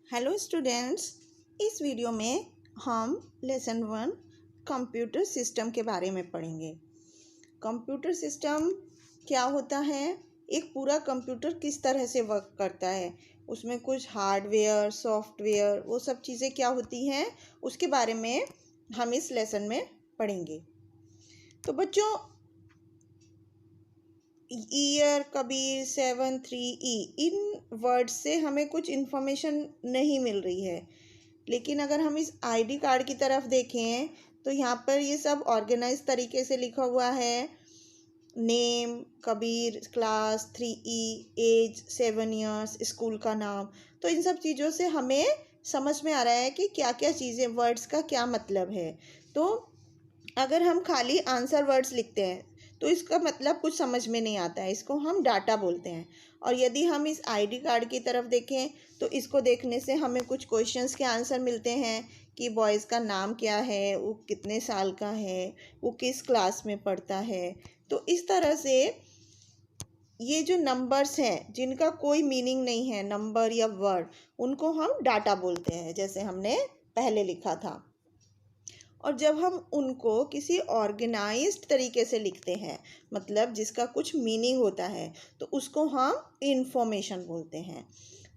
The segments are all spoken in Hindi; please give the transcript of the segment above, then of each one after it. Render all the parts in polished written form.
हेलो स्टूडेंट्स, इस वीडियो में हम लेसन 1 कंप्यूटर सिस्टम के बारे में पढ़ेंगे। कंप्यूटर सिस्टम क्या होता है, एक पूरा कंप्यूटर किस तरह से वर्क करता है, उसमें कुछ हार्डवेयर सॉफ्टवेयर वो सब चीज़ें क्या होती हैं, उसके बारे में हम इस लेसन में पढ़ेंगे। तो बच्चों, ईयर, कबीर, 7, 3, इन वर्ड से हमें कुछ इन्फॉर्मेशन नहीं मिल रही है, लेकिन अगर हम इस आईडी कार्ड की तरफ देखें तो यहाँ पर ये सब ऑर्गेनाइज तरीके से लिखा हुआ है। Name Kabir, class 3E, age 7 years, school का नाम। तो इन सब चीज़ों से हमें समझ में आ रहा है कि क्या क्या चीज़ें, वर्ड्स का क्या मतलब है। तो अगर हम खाली आंसर वर्ड्स लिखते हैं तो इसका मतलब कुछ समझ में नहीं आता है, इसको हम डाटा बोलते हैं। और यदि हम इस आईडी कार्ड की तरफ देखें तो इसको देखने से हमें कुछ क्वेश्चंस के आंसर मिलते हैं कि बॉयज़ का नाम क्या है, वो कितने साल का है, वो किस क्लास में पढ़ता है। तो इस तरह से ये जो नंबर्स हैं जिनका कोई मीनिंग नहीं है, नंबर या वर्ड, उनको हम डाटा बोलते हैं, जैसे हमने पहले लिखा था। और जब हम उनको किसी ऑर्गेनाइज्ड तरीके से लिखते हैं, मतलब जिसका कुछ मीनिंग होता है, तो उसको हम इंफॉर्मेशन बोलते हैं।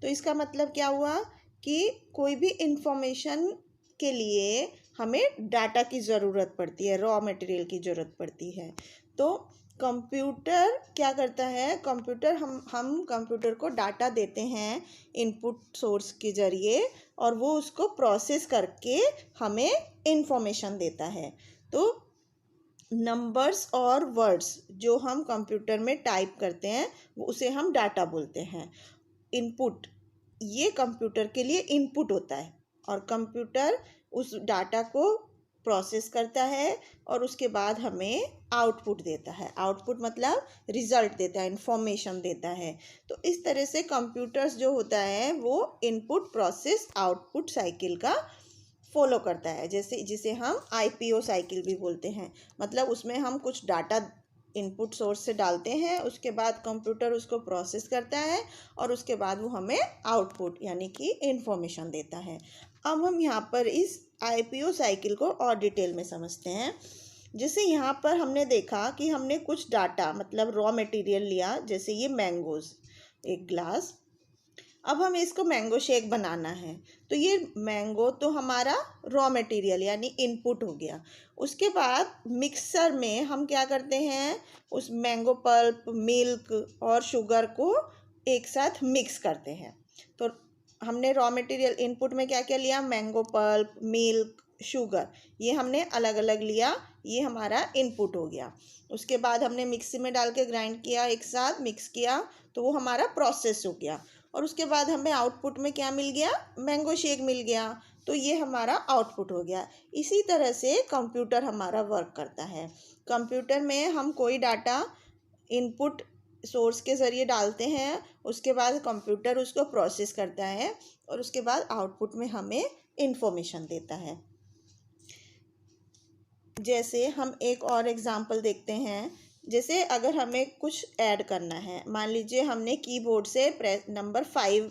तो इसका मतलब क्या हुआ कि कोई भी इंफॉर्मेशन के लिए हमें डाटा की ज़रूरत पड़ती है, रॉ मटेरियल की ज़रूरत पड़ती है। तो कंप्यूटर क्या करता है, कंप्यूटर हम कंप्यूटर को डाटा देते हैं इनपुट सोर्स के ज़रिए, और वो उसको प्रोसेस करके हमें इंफॉर्मेशन देता है। तो नंबर्स और वर्ड्स जो हम कंप्यूटर में टाइप करते हैं वो उसे हम डाटा बोलते हैं। इनपुट, ये कंप्यूटर के लिए इनपुट होता है, और कंप्यूटर उस डाटा को प्रोसेस करता है और उसके बाद हमें आउटपुट देता है। आउटपुट मतलब रिजल्ट देता है, इंफॉर्मेशन देता है। तो इस तरह से कंप्यूटर्स जो होता है वो इनपुट प्रोसेस आउटपुट साइकिल का फॉलो करता है, जैसे जिसे हम IPO साइकिल भी बोलते हैं। मतलब उसमें हम कुछ डाटा इनपुट सोर्स से डालते हैं, उसके बाद कंप्यूटर उसको प्रोसेस करता है और उसके बाद वो हमें आउटपुट यानी कि इंफॉर्मेशन देता है। अब हम यहाँ पर इस IPO साइकिल को और डिटेल में समझते हैं। जैसे यहाँ पर हमने देखा कि हमने कुछ डाटा मतलब रॉ मटेरियल लिया, जैसे ये मैंगोज़, एक ग्लास। अब हमें इसको मैंगो शेक बनाना है, तो ये मैंगो तो हमारा रॉ मटेरियल यानी इनपुट हो गया। उसके बाद मिक्सर में हम क्या करते हैं, उस मैंगो पल्प, मिल्क और शुगर को एक साथ मिक्स करते हैं। तो हमने रॉ मटेरियल इनपुट में क्या क्या लिया, मैंगो पल्प, मिल्क, शुगर, ये हमने अलग अलग लिया, ये हमारा इनपुट हो गया। उसके बाद हमने मिक्सी में डाल के ग्राइंड किया, एक साथ मिक्स किया, तो वो हमारा प्रोसेस हो गया। और उसके बाद हमें आउटपुट में क्या मिल गया, मैंगो शेक मिल गया, तो ये हमारा आउटपुट हो गया। इसी तरह से कंप्यूटर हमारा वर्क करता है। कंप्यूटर में हम कोई डाटा इनपुट सोर्स के ज़रिए डालते हैं, उसके बाद कंप्यूटर उसको प्रोसेस करता है और उसके बाद आउटपुट में हमें इंफॉर्मेशन देता है। जैसे हम एक और एग्जांपल देखते हैं। जैसे अगर हमें कुछ ऐड करना है, मान लीजिए हमने कीबोर्ड से नंबर 5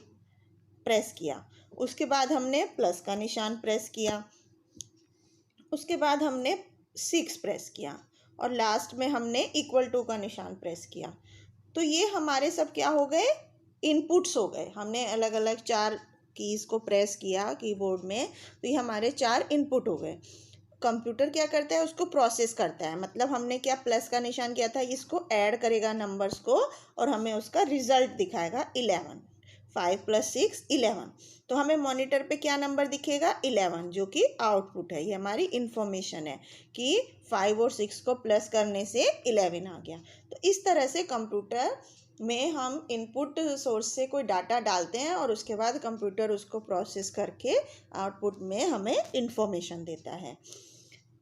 प्रेस किया, उसके बाद हमने प्लस का निशान प्रेस किया, उसके बाद हमने 6 प्रेस किया और लास्ट में हमने इक्वल टू का निशान प्रेस किया। तो ये हमारे सब क्या हो गए, इनपुट्स हो गए। हमने अलग अलग 4 कीज़ को प्रेस किया कीबोर्ड में, तो ये हमारे 4 इनपुट हो गए। कंप्यूटर क्या करता है, उसको प्रोसेस करता है। मतलब हमने क्या प्लस का निशान किया था, इसको ऐड करेगा नंबर्स को और हमें उसका रिजल्ट दिखाएगा 11। 5 + 6 11। तो हमें मॉनिटर पे क्या नंबर दिखेगा, 11, जो कि आउटपुट है। ये हमारी इंफॉर्मेशन है कि 5 और 6 को प्लस करने से 11 आ गया। तो इस तरह से कंप्यूटर में हम इनपुट सोर्स से कोई डाटा डालते हैं और उसके बाद कंप्यूटर उसको प्रोसेस करके आउटपुट में हमें इंफॉर्मेशन देता है।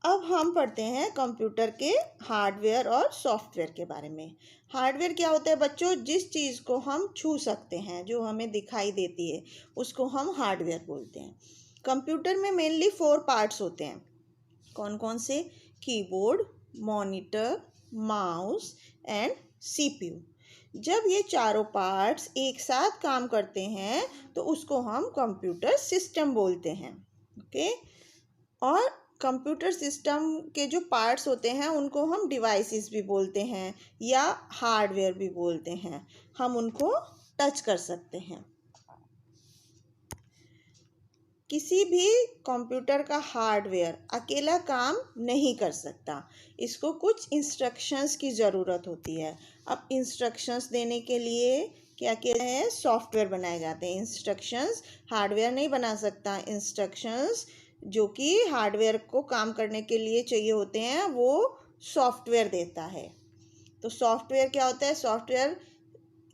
अब हम पढ़ते हैं कंप्यूटर के हार्डवेयर और सॉफ्टवेयर के बारे में। हार्डवेयर क्या होता है बच्चों, जिस चीज़ को हम छू सकते हैं, जो हमें दिखाई देती है, उसको हम हार्डवेयर बोलते हैं। कंप्यूटर में मेनली 4 पार्ट्स होते हैं। कौन कौन से, keyboard, monitor, mouse and CPU। जब ये चारों पार्ट्स एक साथ काम करते हैं तो उसको हम कंप्यूटर सिस्टम बोलते हैं। ओके, और कंप्यूटर सिस्टम के जो पार्ट्स होते हैं उनको हम डिवाइसेस भी बोलते हैं या हार्डवेयर भी बोलते हैं। हम उनको टच कर सकते हैं। किसी भी कंप्यूटर का हार्डवेयर अकेला काम नहीं कर सकता, इसको कुछ इंस्ट्रक्शंस की ज़रूरत होती है। अब इंस्ट्रक्शंस देने के लिए क्या क्या है, सॉफ्टवेयर बनाए जाते हैं। इंस्ट्रक्शंस हार्डवेयर नहीं बना सकता। इंस्ट्रक्शंस जो कि हार्डवेयर को काम करने के लिए चाहिए होते हैं वो सॉफ्टवेयर देता है। तो सॉफ्टवेयर क्या होता है, सॉफ्टवेयर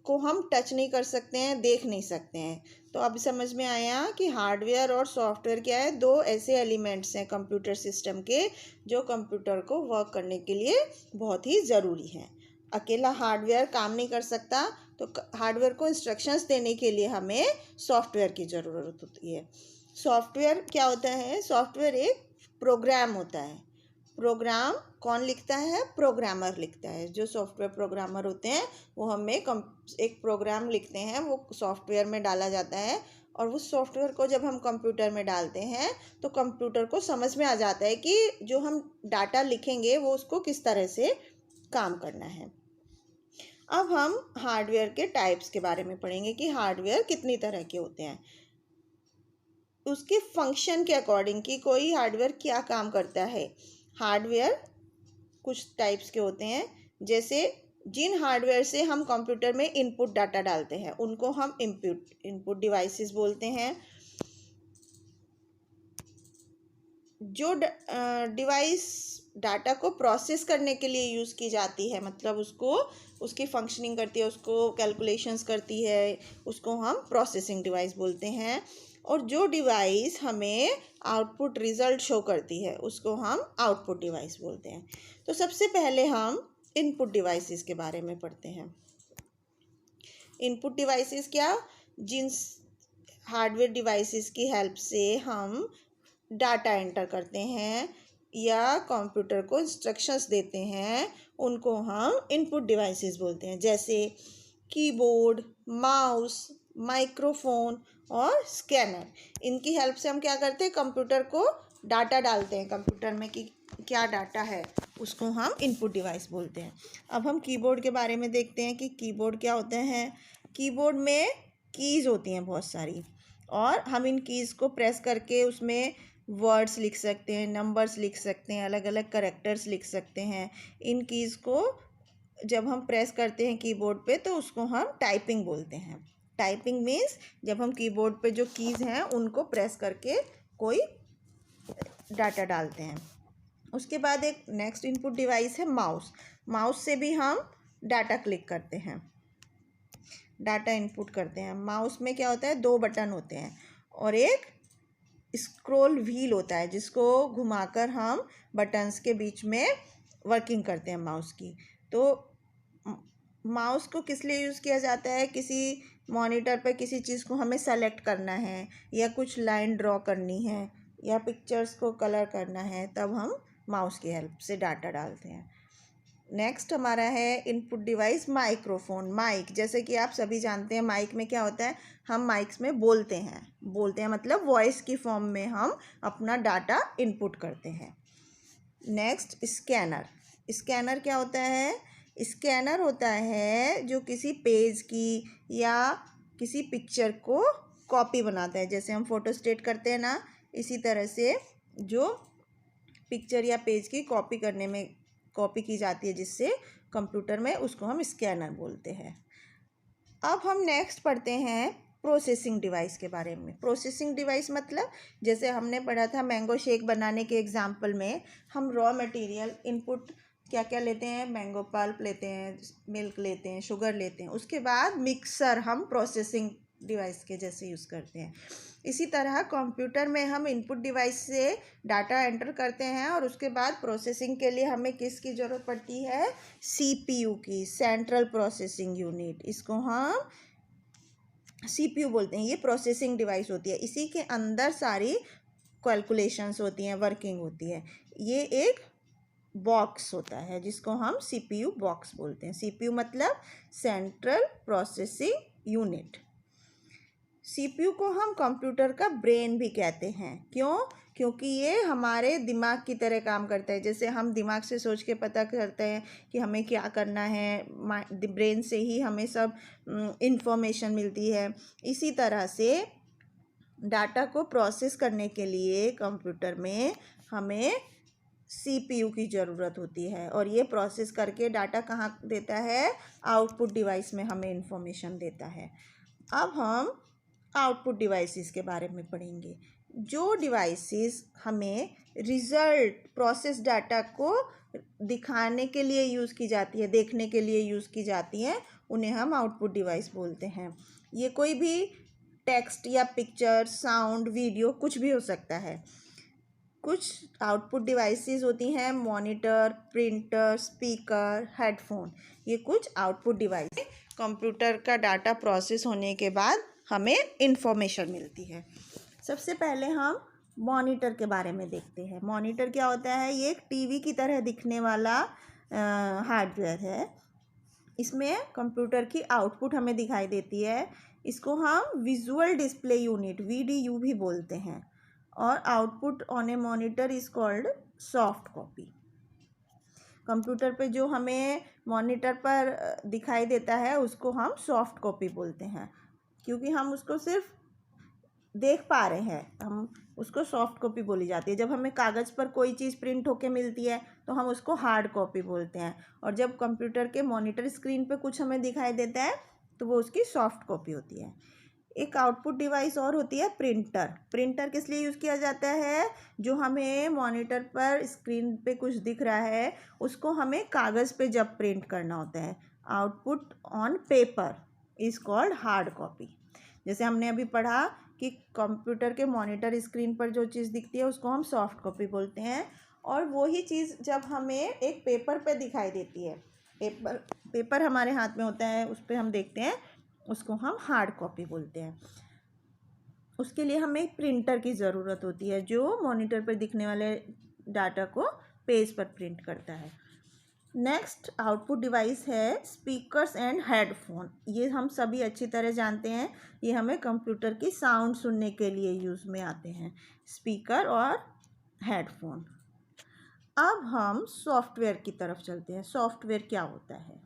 को हम टच नहीं कर सकते हैं, देख नहीं सकते हैं। तो अब समझ में आया कि हार्डवेयर और सॉफ्टवेयर क्या है, दो ऐसे एलिमेंट्स हैं कंप्यूटर सिस्टम के जो कंप्यूटर को वर्क करने के लिए बहुत ही ज़रूरी हैं। अकेला हार्डवेयर काम नहीं कर सकता, तो हार्डवेयर को इंस्ट्रक्शंस देने के लिए हमें सॉफ्टवेयर की ज़रूरत होती है। सॉफ्टवेयर क्या होता है, सॉफ्टवेयर एक प्रोग्राम होता है। प्रोग्राम कौन लिखता है, प्रोग्रामर लिखता है। जो सॉफ्टवेयर प्रोग्रामर होते हैं वो हमें एक प्रोग्राम लिखते हैं, वो सॉफ्टवेयर में डाला जाता है। और उस सॉफ्टवेयर को जब हम कंप्यूटर में डालते हैं तो कंप्यूटर को समझ में आ जाता है कि जो हम डाटा लिखेंगे वो उसको किस तरह से काम करना है। अब हम हार्डवेयर के टाइप्स के बारे में पढ़ेंगे कि हार्डवेयर कितनी तरह के होते हैं, उसके फंक्शन के अकॉर्डिंग कि कोई हार्डवेयर क्या काम करता है। हार्डवेयर कुछ टाइप्स के होते हैं, जैसे जिन हार्डवेयर से हम कंप्यूटर में इनपुट डाटा डालते हैं उनको हम इनपुट डिवाइसेस बोलते हैं। जो डिवाइस डाटा को प्रोसेस करने के लिए यूज़ की जाती है, मतलब उसकी फंक्शनिंग करती है, उसको कैलकुलेशंस करती है, उसको हम प्रोसेसिंग डिवाइस बोलते हैं। और जो डिवाइस हमें आउटपुट रिजल्ट शो करती है उसको हम आउटपुट डिवाइस बोलते हैं। तो सबसे पहले हम इनपुट डिवाइसेस के बारे में पढ़ते हैं। इनपुट डिवाइसेस क्या, जिन हार्डवेयर डिवाइसेस की हेल्प से हम डाटा एंटर करते हैं या कंप्यूटर को इंस्ट्रक्शंस देते हैं, उनको हम इनपुट डिवाइसेस बोलते हैं। जैसे कीबोर्ड, माउस, माइक्रोफोन और स्कैनर। इनकी हेल्प से हम क्या करते हैं, कंप्यूटर को डाटा डालते हैं कंप्यूटर में कि क्या डाटा है, उसको हम इनपुट डिवाइस बोलते हैं। अब हम कीबोर्ड के बारे में देखते हैं कि कीबोर्ड क्या होते हैं। कीबोर्ड में कीज़ होती हैं बहुत सारी, और हम इन कीज़ को प्रेस करके उसमें वर्ड्स लिख सकते हैं, नंबर्स लिख सकते हैं, अलग अलग कैरेक्टर्स लिख सकते हैं। इन कीज़ को जब हम प्रेस करते हैं कीबोर्ड पे तो उसको हम टाइपिंग बोलते हैं। टाइपिंग मीन्स जब हम कीबोर्ड पे जो कीज़ हैं उनको प्रेस करके कोई डाटा डालते हैं। उसके बाद एक नेक्स्ट इनपुट डिवाइस है माउस। माउस से भी हम डाटा क्लिक करते हैं, डाटा इनपुट करते हैं। माउस में क्या होता है, दो बटन होते हैं और एक स्क्रॉल व्हील होता है जिसको घुमाकर हम बटन्स के बीच में वर्किंग करते हैं माउस की। तो माउस को किस लिए यूज़ किया जाता है, किसी मॉनिटर पर किसी चीज़ को हमें सेलेक्ट करना है या कुछ लाइन ड्रॉ करनी है या पिक्चर्स को कलर करना है, तब हम माउस की हेल्प से डाटा डालते हैं। नेक्स्ट हमारा है इनपुट डिवाइस माइक्रोफोन। माइक, जैसे कि आप सभी जानते हैं माइक में क्या होता है, हम माइक्स में बोलते हैं मतलब वॉइस की फॉर्म में हम अपना डाटा इनपुट करते हैं। Next scanner. स्कैनर क्या होता है, स्कैनर होता है जो किसी पेज की या किसी पिक्चर को कॉपी बनाता है। जैसे हम फोटो स्टेट करते हैं ना, इसी तरह से जो पिक्चर या पेज की कॉपी की जाती है जिससे कंप्यूटर में, उसको हम स्कैनर बोलते हैं। अब हम नेक्स्ट पढ़ते हैं प्रोसेसिंग डिवाइस के बारे में। प्रोसेसिंग डिवाइस मतलब जैसे हमने पढ़ा था मैंगो शेक बनाने के एग्जाम्पल में, हम रॉ मटेरियल इनपुट क्या क्या लेते हैं, मैंगो पल्प लेते हैं, मिल्क लेते हैं, शुगर लेते हैं, उसके बाद मिक्सर हम प्रोसेसिंग डिवाइस के जैसे यूज़ करते हैं। इसी तरह कंप्यूटर में हम इनपुट डिवाइस से डाटा एंटर करते हैं और उसके बाद प्रोसेसिंग के लिए हमें किसकी ज़रूरत पड़ती है, सीपीयू की, सेंट्रल प्रोसेसिंग यूनिट। इसको हम सीपीयू बोलते हैं। ये प्रोसेसिंग डिवाइस होती है, इसी के अंदर सारी कैलकुलेशंस होती हैं, वर्किंग होती है। ये एक बॉक्स होता है जिसको हम CPU बॉक्स बोलते हैं। CPU मतलब सेंट्रल प्रोसेसिंग यूनिट। CPU को हम कंप्यूटर का ब्रेन भी कहते हैं। क्यों? क्योंकि ये हमारे दिमाग की तरह काम करता है। जैसे हम दिमाग से सोच के पता करते हैं कि हमें क्या करना है, ब्रेन से ही हमें सब इंफॉर्मेशन मिलती है। इसी तरह से डाटा को प्रोसेस करने के लिए कंप्यूटर में हमें CPU की ज़रूरत होती है, और ये प्रोसेस करके डाटा कहाँ देता है? आउटपुट डिवाइस में हमें इंफॉर्मेशन देता है। अब हम आउटपुट डिवाइसेस के बारे में पढ़ेंगे। जो डिवाइसेस हमें रिज़ल्ट प्रोसेस डाटा को दिखाने के लिए यूज़ की जाती है, देखने के लिए यूज़ की जाती हैं, उन्हें हम आउटपुट डिवाइस बोलते हैं। ये कोई भी टेक्स्ट या पिक्चर, साउंड, वीडियो कुछ भी हो सकता है। कुछ आउटपुट डिवाइसेस होती हैं मॉनिटर, प्रिंटर, स्पीकर, हेडफोन। ये कुछ आउटपुट डिवाइस कंप्यूटर का डाटा प्रोसेस होने के बाद हमें इंफॉर्मेशन मिलती है। सबसे पहले हम मॉनिटर के बारे में देखते हैं। मॉनिटर क्या होता है? ये एक टीवी की तरह दिखने वाला हार्डवेयर है। इसमें कंप्यूटर की आउटपुट हमें दिखाई देती है। इसको हम विजुअल डिस्प्ले यूनिट VDU भी बोलते हैं। और output on A monitor is called soft copy. Computer पे जो हमें मॉनिटर पर दिखाई देता है उसको हम सॉफ्ट कॉपी बोलते हैं, क्योंकि हम उसको सिर्फ देख पा रहे हैं, हम उसको सॉफ्ट कॉपी बोली जाती है। जब हमें कागज़ पर कोई चीज़ प्रिंट होके मिलती है तो हम उसको हार्ड कॉपी बोलते हैं, और जब कंप्यूटर के मॉनिटर स्क्रीन पे कुछ हमें दिखाई देता है तो वो उसकी सॉफ्ट कॉपी होती है। एक आउटपुट डिवाइस और होती है प्रिंटर। प्रिंटर किस लिए यूज़ किया जाता है? जो हमें मॉनिटर पर स्क्रीन पे कुछ दिख रहा है उसको हमें कागज़ पे जब प्रिंट करना होता है, output on paper is called hard copy. जैसे हमने अभी पढ़ा कि कंप्यूटर के मॉनिटर स्क्रीन पर जो चीज़ दिखती है उसको हम सॉफ्ट कॉपी बोलते हैं, और वही चीज़ जब हमें एक पेपर पे दिखाई देती है, पेपर हमारे हाथ में होता है, उस पर हम देखते हैं, उसको हम हार्ड कॉपी बोलते हैं। उसके लिए हमें एक प्रिंटर की ज़रूरत होती है जो मॉनिटर पर दिखने वाले डाटा को पेज पर प्रिंट करता है। नेक्स्ट आउटपुट डिवाइस है स्पीकर्स एंड हेडफोन। ये हम सभी अच्छी तरह जानते हैं, ये हमें कंप्यूटर की साउंड सुनने के लिए यूज़ में आते हैं, स्पीकर और हेडफोन। अब हम सॉफ्टवेयर की तरफ चलते हैं। सॉफ्टवेयर क्या होता है?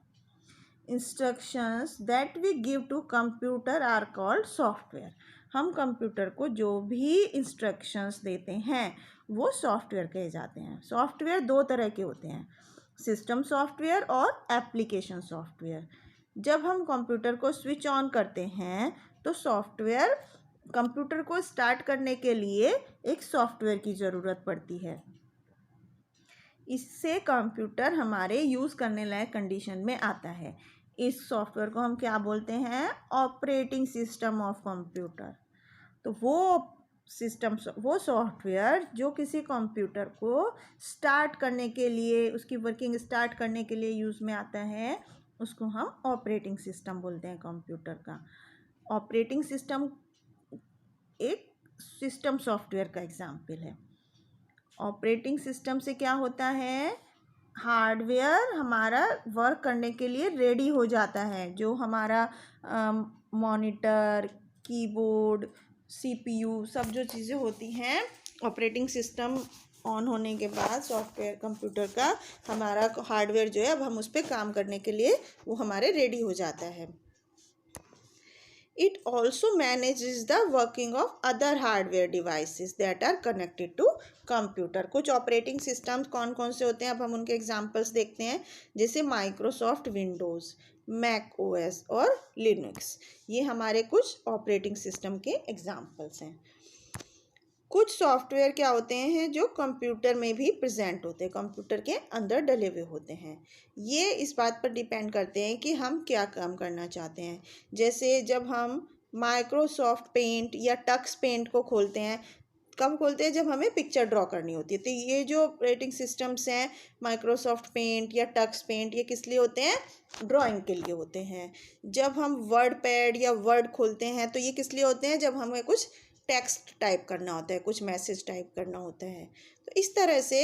Instructions that we give to computer are called software. हम कंप्यूटर को जो भी इंस्ट्रक्शंस देते हैं वो सॉफ्टवेयर कहे जाते हैं। सॉफ्टवेयर दो तरह के होते हैं, सिस्टम सॉफ्टवेयर और एप्लीकेशन सॉफ्टवेयर। जब हम कंप्यूटर को स्विच ऑन करते हैं तो सॉफ्टवेयर, कंप्यूटर को स्टार्ट करने के लिए एक सॉफ्टवेयर की ज़रूरत पड़ती है। इससे कंप्यूटर हमारे यूज़ करने लायक कंडीशन में आता है। इस सॉफ्टवेयर को हम क्या बोलते हैं? Operating system of computer. तो वो सॉफ्टवेयर जो किसी कंप्यूटर को स्टार्ट करने के लिए, उसकी वर्किंग स्टार्ट करने के लिए यूज़ में आता है, उसको हम ऑपरेटिंग सिस्टम बोलते हैं कंप्यूटर का। ऑपरेटिंग सिस्टम एक सिस्टम सॉफ्टवेयर का एग्जाम्पल है। ऑपरेटिंग सिस्टम से क्या होता है? हार्डवेयर हमारा वर्क करने के लिए रेडी हो जाता है। जो हमारा मॉनिटर, कीबोर्ड, CPU, सब जो चीज़ें होती हैं, ऑपरेटिंग सिस्टम ऑन होने के बाद सॉफ्टवेयर कंप्यूटर का, हमारा हार्डवेयर जो है अब हम उस पर काम करने के लिए वो हमारे रेडी हो जाता है। It also manages the working of other hardware devices that are connected to computer। कुछ ऑपरेटिंग सिस्टम्स कौन कौन से होते हैं, अब हम उनके एग्जांपल्स देखते हैं। जैसे माइक्रोसॉफ्ट विंडोज़, मैक OS और लिनक्स, ये हमारे कुछ ऑपरेटिंग सिस्टम के एग्जांपल्स हैं। कुछ सॉफ्टवेयर क्या होते हैं जो कंप्यूटर में भी प्रेजेंट होते हैं, कंप्यूटर के अंदर डले हुए होते हैं। ये इस बात पर डिपेंड करते हैं कि हम क्या काम करना चाहते हैं। जैसे जब हम माइक्रोसॉफ्ट पेंट या टक्स पेंट को खोलते हैं, कब खोलते हैं? जब हमें पिक्चर ड्रॉ करनी होती है। तो ये जो ऑपरेटिंग सिस्टम्स हैं, माइक्रोसॉफ्ट पेंट या टक्स पेंट, ये किस लिए होते हैं? ड्राइंग के लिए होते हैं। जब हम वर्ड पैड या वर्ड खोलते हैं तो ये किस लिए होते हैं? जब हमें कुछ टेक्स्ट टाइप करना होता है, कुछ मैसेज टाइप करना होता है। तो इस तरह से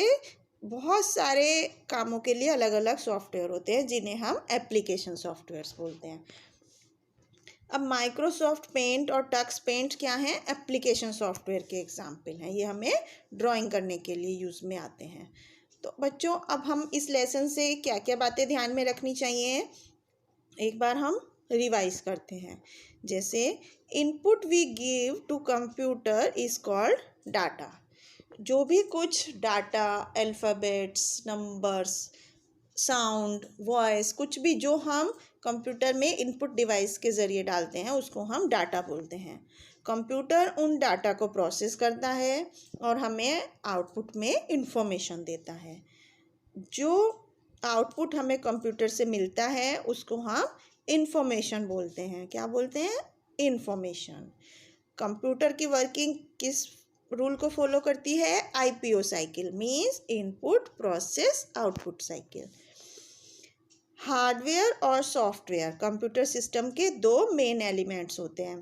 बहुत सारे कामों के लिए अलग अलग सॉफ्टवेयर होते हैं जिन्हें हम एप्लीकेशन सॉफ्टवेयर्स बोलते हैं। अब माइक्रोसॉफ्ट पेंट और टक्स पेंट क्या हैं? एप्लीकेशन सॉफ्टवेयर के एग्जाम्पल हैं। ये हमें ड्राइंग करने के लिए यूज़ में आते हैं। तो बच्चों, अब हम इस लेसन से क्या क्या बातें ध्यान में रखनी चाहिए, एक बार हम रिवाइज करते हैं। जैसे input we give to computer is called data. जो भी कुछ data, alphabets, numbers, sound, voice, कुछ भी जो हम कंप्यूटर में इनपुट डिवाइस के ज़रिए डालते हैं उसको हम डाटा बोलते हैं। कंप्यूटर उन डाटा को प्रोसेस करता है और हमें आउटपुट में इंफॉर्मेशन देता है। जो आउटपुट हमें कंप्यूटर से मिलता है उसको हम इंफॉर्मेशन बोलते हैं। क्या बोलते हैं? इंफॉर्मेशन। कंप्यूटर की वर्किंग किस रूल को फॉलो करती है? IPO cycle, means input process output cycle. Hardware और सॉफ्टवेयर कंप्यूटर सिस्टम के दो मेन एलिमेंट्स होते हैं।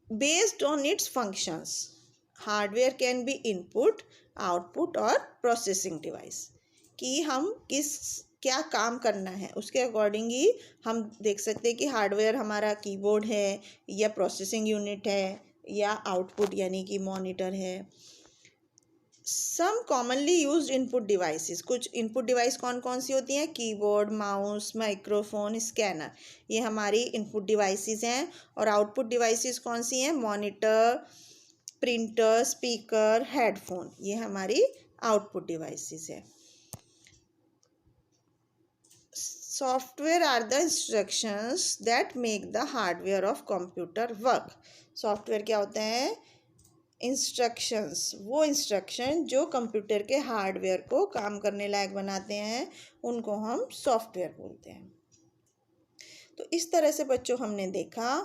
Based on it's functions, hardware can be input, output और प्रोसेसिंग डिवाइस। कि हम क्या काम करना है उसके अकॉर्डिंग ही हम देख सकते हैं कि हार्डवेयर हमारा कीबोर्ड है या प्रोसेसिंग यूनिट है या आउटपुट यानी कि मॉनिटर है। सम कॉमनली यूज्ड इनपुट डिवाइसेस, कुछ इनपुट डिवाइस कौन कौन सी होती हैं? कीबोर्ड, माउस, माइक्रोफोन, स्कैनर, ये हमारी इनपुट डिवाइसेस हैं। और आउटपुट डिवाइसेस कौन सी हैं? मॉनिटर, प्रिंटर, स्पीकर, हेडफोन, ये हमारी आउटपुट डिवाइसेस है। Software are the instructions that make the hardware of computer work. Software क्या होता है? इंस्ट्रक्शंस, वो इंस्ट्रक्शन जो कंप्यूटर के हार्डवेयर को काम करने लायक बनाते हैं उनको हम सॉफ्टवेयर बोलते हैं। तो इस तरह से बच्चों हमने देखा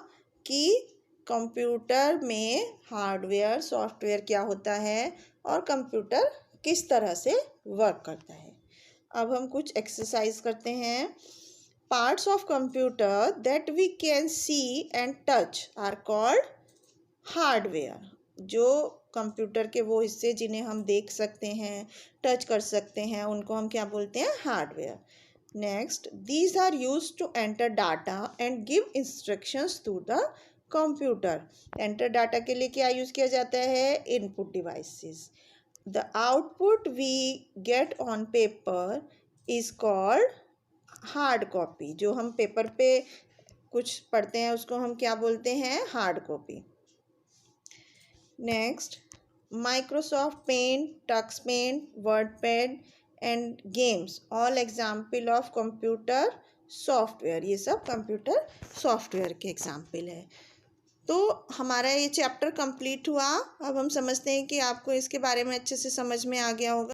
कि कंप्यूटर में हार्डवेयर, सॉफ्टवेयर क्या होता है और कंप्यूटर किस तरह से वर्क करता है। अब हम कुछ एक्सरसाइज करते हैं। Parts of computer that we can see and touch are called hardware. जो कंप्यूटर के वो हिस्से जिन्हें हम देख सकते हैं, टच कर सकते हैं, उनको हम क्या बोलते हैं? Hardware. Next, these are used to enter data and give instructions to the computer. Enter data के लिए क्या यूज़ किया जाता है? Input devices. The output we get on paper is called hard copy. जो हम पेपर पे कुछ पढ़ते हैं उसको हम क्या बोलते हैं? Hard copy. Next, Microsoft Paint, Tux Paint, WordPad and games, all example of computer software। ये सब कंप्यूटर सॉफ्टवेयर के एग्जाम्पल है। तो हमारा ये चैप्टर कंप्लीट हुआ। अब हम समझते हैं कि आपको इसके बारे में अच्छे से समझ में आ गया होगा।